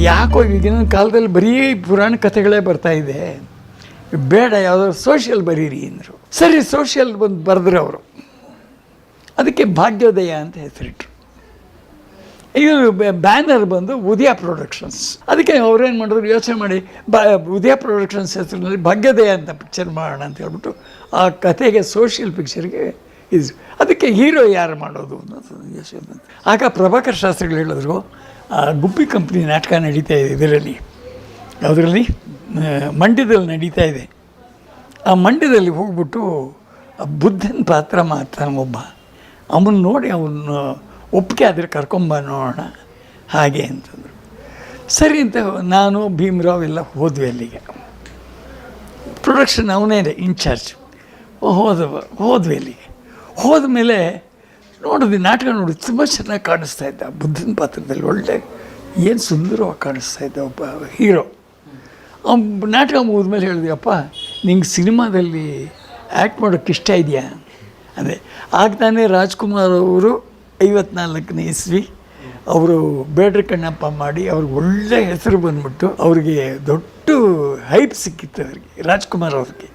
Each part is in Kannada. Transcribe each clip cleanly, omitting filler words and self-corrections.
ಯಾಕೋ ಈಗಿನ ಕಾಲದಲ್ಲಿ ಬರೀ ಪುರಾಣ ಕಥೆಗಳೇ ಬರ್ತಾ ಇದೆ, ಬೇಡ ಯಾವುದಾದ್ರು ಸೋಷಿಯಲ್ ಬರೀರಿ ಅಂದರು. ಸರಿ, ಸೋಷಿಯಲ್ ಬಂದು ಬರೆದ್ರು ಅವರು. ಅದಕ್ಕೆ ಭಾಗ್ಯೋದಯ ಅಂತ ಹೆಸರಿಟ್ರು. ಇದು ಬ್ಯಾನರ್ ಬಂದು ಉದಯ ಪ್ರೊಡಕ್ಷನ್ಸ್. ಅದಕ್ಕೆ ಅವ್ರೇನು ಮಾಡಿದ್ರು, ಯೋಚನೆ ಮಾಡಿ ಉದಯ ಪ್ರೊಡಕ್ಷನ್ಸ್ ಹೆಸರಿನಲ್ಲಿ ಭಾಗ್ಯೋದಯ ಅಂತ ಪಿಕ್ಚರ್ ಮಾಡೋಣ ಅಂತ ಹೇಳ್ಬಿಟ್ಟು ಆ ಕತೆಗೆ ಸೋಷಿಯಲ್ ಪಿಕ್ಚರ್ಗೆ ಇದು. ಅದಕ್ಕೆ ಹೀರೋ ಯಾರು ಮಾಡೋದು ಅನ್ನೋದು ಯೋಚನೆ ಬಂತು. ಆಗ ಪ್ರಭಾಕರ್ ಶಾಸ್ತ್ರಿಗಳು ಹೇಳಿದ್ರು, ಗುಬ್ಬಿ ಕಂಪ್ನಿ ನಾಟಕ ನಡೀತಾ ಇದೆ ಇದರಲ್ಲಿ, ಯಾವುದರಲ್ಲಿ, ಮಂಡ್ಯದಲ್ಲಿ ನಡೀತಾ ಇದೆ. ಆ ಮಂಡ್ಯದಲ್ಲಿ ಹೋಗ್ಬಿಟ್ಟು ಬುದ್ಧನ ಪಾತ್ರ ಮಾಡ್ತಾನೆ ಒಬ್ಬ, ಅವನ್ನ ನೋಡಿ ಅವನು ಒಪ್ಪಿಗೆ ಆದರೆ ಕರ್ಕೊಂಬ ನೋಡೋಣ ಹಾಗೆ ಅಂತಂದರು. ಸರಿ ಅಂತ ನಾನು ಭೀಮರಾವ್ ಎಲ್ಲ ಹೋದ್ವಿ ಅಲ್ಲಿಗೆ. ಪ್ರೊಡಕ್ಷನ್ ಅವನೇ ಇನ್ಚಾರ್ಜ್. ಹೋದ್ವಿ ಅಲ್ಲಿಗೆ. ಹೋದ ಮೇಲೆ ನೋಡಿದ್ವಿ, ನಾಟಕ ನೋಡಿ ತುಂಬ ಚೆನ್ನಾಗಿ ಕಾಣಿಸ್ತಾ ಇದ್ದ. ಬುದ್ಧನ ಪಾತ್ರದಲ್ಲಿ ಒಳ್ಳೆ ಏನು ಸುಂದರವಾಗಿ ಕಾಣಿಸ್ತಾ ಇದ್ದ ಒಬ್ಬ ಹೀರೋ. ನಾಟಕ ಮುಗಿದ್ಮೇಲೆ ಹೇಳಿದ್ವಿ, ಅಪ್ಪ ನಿಂಗೆ ಸಿನಿಮಾದಲ್ಲಿ ಆ್ಯಕ್ಟ್ ಮಾಡೋಕ್ಕೆ ಇಷ್ಟ ಇದೆಯಾ? ಅದೇ ಆಗ್ತಾನೆ ರಾಜ್ಕುಮಾರ್ ಅವರು 54ನೇ ಇಸ್ವಿ ಅವರು ಬೇಡ್ರ ಕಣ್ಣಪ್ಪ ಮಾಡಿ ಅವ್ರಿಗೆ ಒಳ್ಳೆ ಹೆಸರು ಬಂದ್ಬಿಟ್ಟು ಅವ್ರಿಗೆ ದೊಡ್ಡ ಹೈಪ್ ಸಿಕ್ಕಿತ್ತು ಅವ್ರಿಗೆ, ರಾಜ್ಕುಮಾರ್ ಅವ್ರಿಗೆ.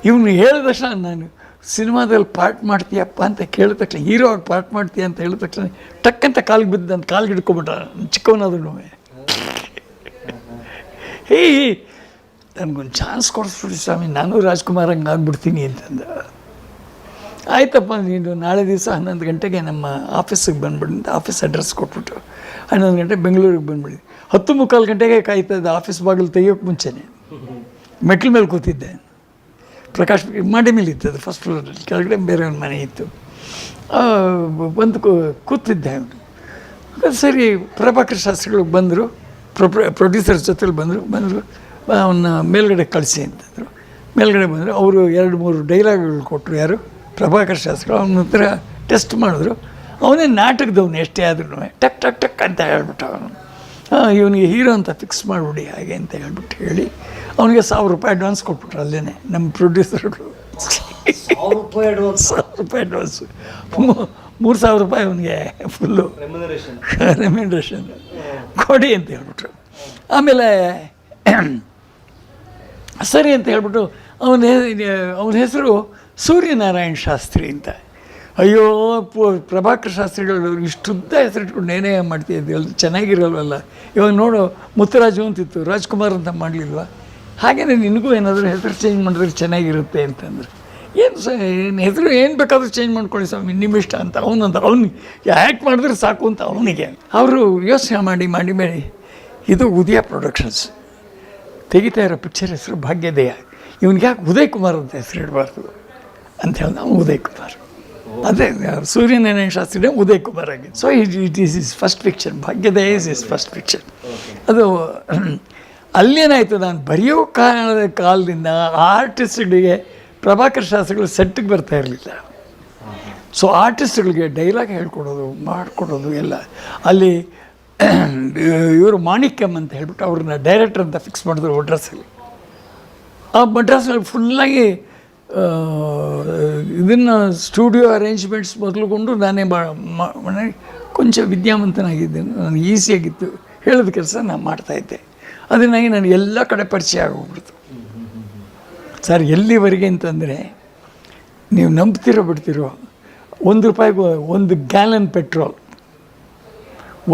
ಇವನು ಹೇಳಿದ ತಕ್ಷಣ, ನಾನು ಸಿನಿಮಾದಲ್ಲಿ ಪಾರ್ಟ್ ಮಾಡ್ತೀಯಪ್ಪ ಅಂತ ಕೇಳಿದ ತಕ್ಷಣ, ಹೀರೋ ಆಗಿ ಪಾರ್ಟ್ ಮಾಡ್ತೀಯ ಅಂತ ಹೇಳಿದ ತಕ್ಷಣ ಟಕ್ಕಂತ ಕಾಲಿಗೆ ಬಿದ್ದಂತ ಕಾಲಿಗೆ ಹಿಡ್ಕೊಬಿಟ್ಟ ಚಿಕ್ಕವನಾದ್ರೂ. ಹೇ, ನನಗೊಂದು ಚಾನ್ಸ್ ಕೊಡಿಸ್ಬಿಡಿ ಸ್ವಾಮಿ, ನಾನು ರಾಜ್ಕುಮಾರ್ ಹಂಗೆ ಆಗ್ಬಿಡ್ತೀನಿ ಅಂತಂದ. ಆಯ್ತಪ್ಪ, ನೀನು ನಾಳೆ ದಿವಸ 11 ಗಂಟೆಗೆ ನಮ್ಮ ಆಫೀಸಿಗೆ ಬಂದುಬಿಡಿ ಅಂತ ಆಫೀಸ್ ಅಡ್ರೆಸ್ ಕೊಟ್ಬಿಟ್ಟು 11 ಗಂಟೆ ಬೆಂಗಳೂರಿಗೆ ಬಂದುಬಿಡಿ. 10:45 ಗಂಟೆಗೆ ಕಾಯ್ತಾ ಇದ್ದ ಆಫೀಸ್ ಬಾಗಿಲು ತೆಗಿಯೋಕ್ಕೆ ಮುಂಚೆನೇ ಮೆಟ್ಲ ಮೇಲೆ ಕೂತಿದ್ದೆ. ಪ್ರಕಾಶ್ ಮಾಡಿ ಮೇಲೆ ಇತ್ತದು, ಫಸ್ಟ್ ಫ್ಲೋರಲ್ಲಿ, ಕೆಳಗಡೆ ಬೇರೆ ಒಂದು ಮನೆ ಇತ್ತು. ಬಂದು ಕೂತಿದ್ದೆ ಅವನು. ಸರಿ, ಪ್ರಭಾಕರ್ ಶಾಸ್ತ್ರಿಗಳು ಬಂದರು, ಪ್ರೊಡ್ಯೂಸರ್ ಜೊತೆಲಿ ಬಂದರು ಅವನ್ನ ಮೇಲ್ಗಡೆ ಕಳಿಸಿ ಅಂತಂದರು. ಮೇಲ್ಗಡೆ ಬಂದರು. ಅವರು 2-3 ಡೈಲಾಗ್ಗಳು ಕೊಟ್ಟರು. ಯಾರು? ಪ್ರಭಾಕರ್ ಶಾಸ್ತ್ರಿಗಳು. ಅವನ ಹತ್ರ ಟೆಸ್ಟ್ ಮಾಡಿದ್ರು. ಅವನೇ ನಾಟಕದವನು, ಎಷ್ಟೇ ಆದ್ರೂ ಟಕ್ ಟಕ್ ಟಕ್ ಅಂತ ಹೇಳ್ಬಿಟ್ಟು ಅವನು, ಇವನಿಗೆ ಹೀರೋ ಅಂತ ಫಿಕ್ಸ್ ಮಾಡಿಬಿಡಿ ಹಾಗೆ ಅಂತ ಹೇಳ್ಬಿಟ್ಟು ಹೇಳಿ ಅವನಿಗೆ ₹1000 ಅಡ್ವಾನ್ಸ್ ಕೊಟ್ಬಿಟ್ರು. ಅಲ್ಲೇ ನಮ್ಮ ಪ್ರೊಡ್ಯೂಸರ್ಗಳು ₹1000 ಅಡ್ವಾನ್ಸು, ₹3000 ಅವನಿಗೆ ಫುಲ್ಲು ರೆಮ್ಯುನರೇಷನ್ ಕೊಡಿ ಅಂತ ಹೇಳ್ಬಿಟ್ರು. ಆಮೇಲೆ ಸರಿ ಅಂತ ಹೇಳ್ಬಿಟ್ಟು ಅವನ ಹೆಸರು ಸೂರ್ಯನಾರಾಯಣ್ ಶಾಸ್ತ್ರಿ ಅಂತ. ಅಯ್ಯೋ, ಪ್ರಭಾಕರ್ ಶಾಸ್ತ್ರಿಗಳು ಇಷ್ಟುದ್ದ ಹೆಸರಿಟ್ಕೊಂಡು ಏನೇ ಮಾಡ್ತಿದ್ದೆ, ಚೆನ್ನಾಗಿರಲ್ವಲ್ಲ. ಇವಾಗ ನೋಡು, ಮುತ್ತುರಾಜು ಅಂತಿತ್ತು, ರಾಜ್ಕುಮಾರ್ ಅಂತ ಮಾಡಲಿಲ್ವ? ಹಾಗೆಯೇ ನಿನಗೂ ಏನಾದರೂ ಹೆಸರು ಚೇಂಜ್ ಮಾಡಿದ್ರೆ ಚೆನ್ನಾಗಿರುತ್ತೆ ಅಂತಂದ್ರೆ, ಏನು ಹೆಸರು ಏನು ಬೇಕಾದರೂ ಚೇಂಜ್ ಮಾಡ್ಕೊಳ್ಳಿ ಸ್ವಾಮಿ, ನಿಮ್ಮ ಇಷ್ಟ ಅಂತ ಅವ್ನಿಗೆ ಆ್ಯಕ್ಟ್ ಮಾಡಿದ್ರೆ ಸಾಕು ಅಂತ ಅವನಿಗೆ. ಅವರು ಯೋಚನೆ ಮಾಡಿ ಇದು ಉದಯ ಪ್ರೊಡಕ್ಷನ್ಸ್ ತೆಗಿತಾ ಇರೋ ಪಿಕ್ಚರ್ ಹೆಸರು ಭಾಗ್ಯೋದಯ. ಇವನಿಗೆ ಯಾಕೆ ಉದಯ್ ಕುಮಾರ್ ಅಂತ ಹೆಸರು ಇಡಬಾರ್ದು ಅಂತ ಹೇಳಿ ನಾವು ಉದಯ್ ಕುಮಾರ್, ಅದೇ ಸೂರ್ಯನಾರಾಯಣ ಶಾಸ್ತ್ರಿ ಉದಯ್ ಕುಮಾರ್ ಆಗಿದೆ. So it is is first picture, ಭಾಗ್ಯೋದಯ is is first picture. ಅದು ಅಲ್ಲೇನಾಯಿತು, ನಾನು ಬರೆಯೋ ಕಾಲದಿಂದ ಆರ್ಟಿಸ್ಟ್ಗಳಿಗೆ ಪ್ರಭಾಕರ್ ಶಾಸ್ತ್ರಿಗಳು ಸೆಟ್ಟಿಗೆ ಬರ್ತಾ ಇರಲಿಲ್ಲ. ಸೊ ಆರ್ಟಿಸ್ಟ್ಗಳಿಗೆ ಡೈಲಾಗ್ ಹೇಳ್ಕೊಡೋದು, ಮಾಡಿಕೊಡೋದು ಎಲ್ಲ. ಅಲ್ಲಿ ಇವರು ಮಾಣಿಕ್ಯಮ್ ಅಂತ ಹೇಳ್ಬಿಟ್ಟು ಅವ್ರನ್ನ ಡೈರೆಕ್ಟರ್ ಅಂತ ಫಿಕ್ಸ್ ಮಾಡಿದ್ರು ಮಡ್ರಾಸಲ್ಲಿ. ಆ ಮಡ್ರಾಸಲ್ಲಿ ಫುಲ್ಲಾಗಿ ಇದನ್ನು ಸ್ಟುಡಿಯೋ ಅರೇಂಜ್ಮೆಂಟ್ಸ್ ಮೊದಲುಗೊಂಡು ನಾನೇ ಕೊಂಚ ವಿದ್ಯಾವಂತನಾಗಿದ್ದೇನೆ, ನನಗೆ ಈಸಿಯಾಗಿತ್ತು, ಹೇಳಿದ ಕೆಲಸ ನಾನು ಮಾಡ್ತಾಯಿದ್ದೆ. ಅದನ್ನಾಗಿ ನನಗೆ ಎಲ್ಲ ಕಡೆ ಪರಿಚಯ ಆಗೋಗ್ಬಿಡ್ತು. ಸರ್, ಎಲ್ಲಿವರೆಗೆ ಅಂತಂದರೆ, ನೀವು ನಂಬ್ತಿರೋ ಬಿಡ್ತಿರೋ, ₹1 1 ಗ್ಯಾಲನ್ ಪೆಟ್ರೋಲ್,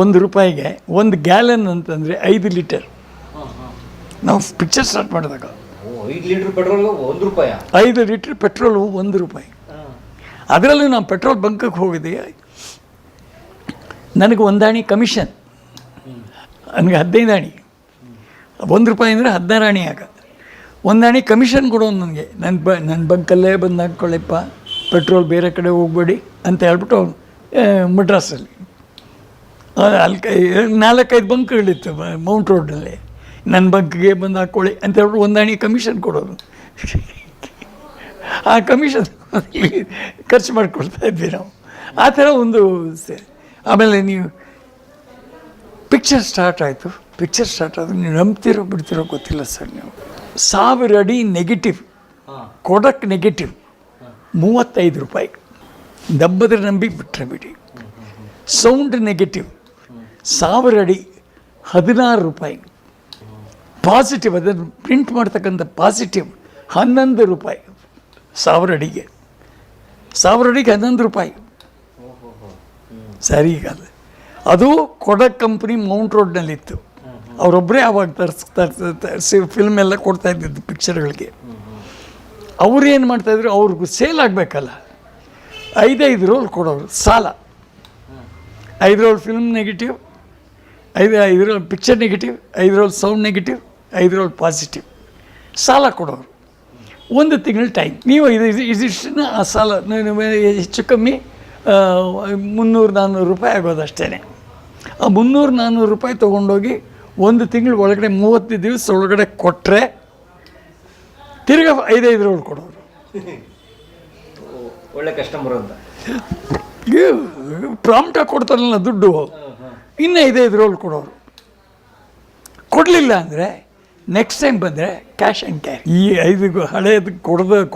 ₹1 1 ಗ್ಯಾಲನ್ ಅಂತಂದರೆ 5 ಲೀಟರ್. ನಾವು ಪಿಕ್ಚರ್ ಸ್ಟಾರ್ಟ್ ಮಾಡಿದಾಗ 5 ಲೀಟರ್ ಪೆಟ್ರೋಲ್ ₹1, 5 ಲೀಟ್ರ್ ಪೆಟ್ರೋಲು ₹1. ಅದರಲ್ಲೂ ನಾನು ಪೆಟ್ರೋಲ್ ಬಂಕಿಗೆ ಹೋಗಿದ್ದೆ, ನನಗೆ 1 ಆಣಿ ಕಮಿಷನ್, ನನಗೆ 15 ಆಣಿ, ₹1 ಅಂದರೆ 16 ಆಣಿ. ಆಗ 1 ಆಣಿ ಕಮಿಷನ್ ಕೊಡೋನು ನನಗೆ. ನನ್ನ ಬಂಕಲ್ಲೇ ಬಂದು ಹಾಕ್ಕೊಳ್ಳಿಪ್ಪ, ಪೆಟ್ರೋಲ್ ಬೇರೆ ಕಡೆ ಹೋಗಬೇಡಿ ಅಂತ ಹೇಳ್ಬಿಟ್ಟು ಅವನು ಮಡ್ರಾಸಲ್ಲಿ ಅಲ್ಲಿ 4-5 ಬಂಕ್ಗಳಿತ್ತು ಮೌಂಟ್ ರೋಡ್ನಲ್ಲಿ. ನನ್ನ ಬಂಕ್ಗೆ ಬಂದು ಹಾಕ್ಕೊಳ್ಳಿ ಅಂತ ಹೇಳ್ಬಿಟ್ಟು 1 ಆಣಿ ಕಮಿಷನ್ ಕೊಡೋದು. ಆ ಕಮಿಷನ್ ಖರ್ಚು ಮಾಡ್ಕೊಳ್ತಾ ಇದ್ವಿ ನಾವು. ಆ ಥರ ಒಂದು. ಆಮೇಲೆ ನೀವು ಪಿಕ್ಚರ್ ಸ್ಟಾರ್ಟ್ ಆಯಿತು. ಪಿಕ್ಚರ್ ಸ್ಟಾರ್ಟ್ ಆದರೂ ನೀವು ನಂಬ್ತಿರೋ ಬಿಡ್ತಿರೋ ಗೊತ್ತಿಲ್ಲ ಸರ್. ನೀವು 1000 ಅಡಿ ನೆಗೆಟಿವ್ ಕೊಡಕ್ಕೆ ನೆಗೆಟಿವ್ ₹35. ದಬ್ಬದ್ರೆ ನಂಬಿ ಬಿಟ್ಟರೆ ಬಿಡಿ. ಸೌಂಡ್ ನೆಗೆಟಿವ್ 1000 ಅಡಿ 16 ರೂಪಾಯಿ. ಪಾಸಿಟಿವ್ ಅದನ್ನು ಪ್ರಿಂಟ್ ಮಾಡ್ತಕ್ಕಂಥ ಪಾಸಿಟಿವ್ 11 ರೂಪಾಯಿ 1000 ಅಡಿಗೆ. 1000 ಅಡಿಗೆ 11 ರೂಪಾಯಿ. ಸರಿ ಈಗ ಅದು ಕೊಡಕ್ ಕಂಪ್ನಿ ಮೌಂಟ್ ರೋಡ್ನಲ್ಲಿತ್ತು. ಅವರೊಬ್ಬರೇ ಆವಾಗ ತರಿಸಿ ಫಿಲ್ಮ್ ಎಲ್ಲ ಕೊಡ್ತಾ ಇದ್ದಿದ್ದು ಪಿಕ್ಚರ್ಗಳಿಗೆ. ಅವ್ರು ಏನು ಮಾಡ್ತಾಯಿದ್ರು, ಅವ್ರಿಗೂ ಸೇಲ್ ಆಗಬೇಕಲ್ಲ, 5 ರೋಲ್ ಕೊಡೋರು ಸಾಲ. 5 roll film negative, 5 roll picture negative, 5 roll sound negative, 5 roll positive ಸಾಲ ಕೊಡೋರು. 1 ತಿಂಗಳು ಟೈಮ್. ನೀವು ಇದಿಷ್ಟನ್ನ ಆ ಸಾಲ ಹೆಚ್ಚು ಕಮ್ಮಿ 300-400 ರೂಪಾಯಿ ಆಗೋದು ಅಷ್ಟೇ. ಆ 300-400 ರೂಪಾಯಿ ತೊಗೊಂಡೋಗಿ 1 ತಿಂಗಳ ಒಳಗಡೆ 30 ದಿವಸ ಒಳಗಡೆ ಕೊಟ್ಟರೆ ತಿರ್ಗಾ 5 ರೋಲ್ ಕೊಡೋರು. ಒಳ್ಳೆ ಕಸ್ಟಮರ್ ಅಂತ ಪ್ರಾಂಪ್ಟಾಗಿ ಕೊಡ್ತಾರಲ್ಲ ದುಡ್ಡು, ಇನ್ನು 5 ರೋಲ್ ಕೊಡೋರು. ಕೊಡಲಿಲ್ಲ ಅಂದರೆ ನೆಕ್ಸ್ಟ್ ಟೈಮ್ ಬಂದರೆ ಕ್ಯಾಶ್ ಆ್ಯಂಡ್ ಕ್ಯಾರಿ. ಈ 5 ಹಳೆಯದು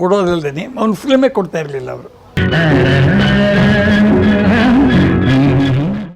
ಕೊಡೋದಲ್ಲದೆ ಅವ್ನು ಫಿಲ್ಮೇ ಕೊಡ್ತಾ ಇರಲಿಲ್ಲ ಅವರು.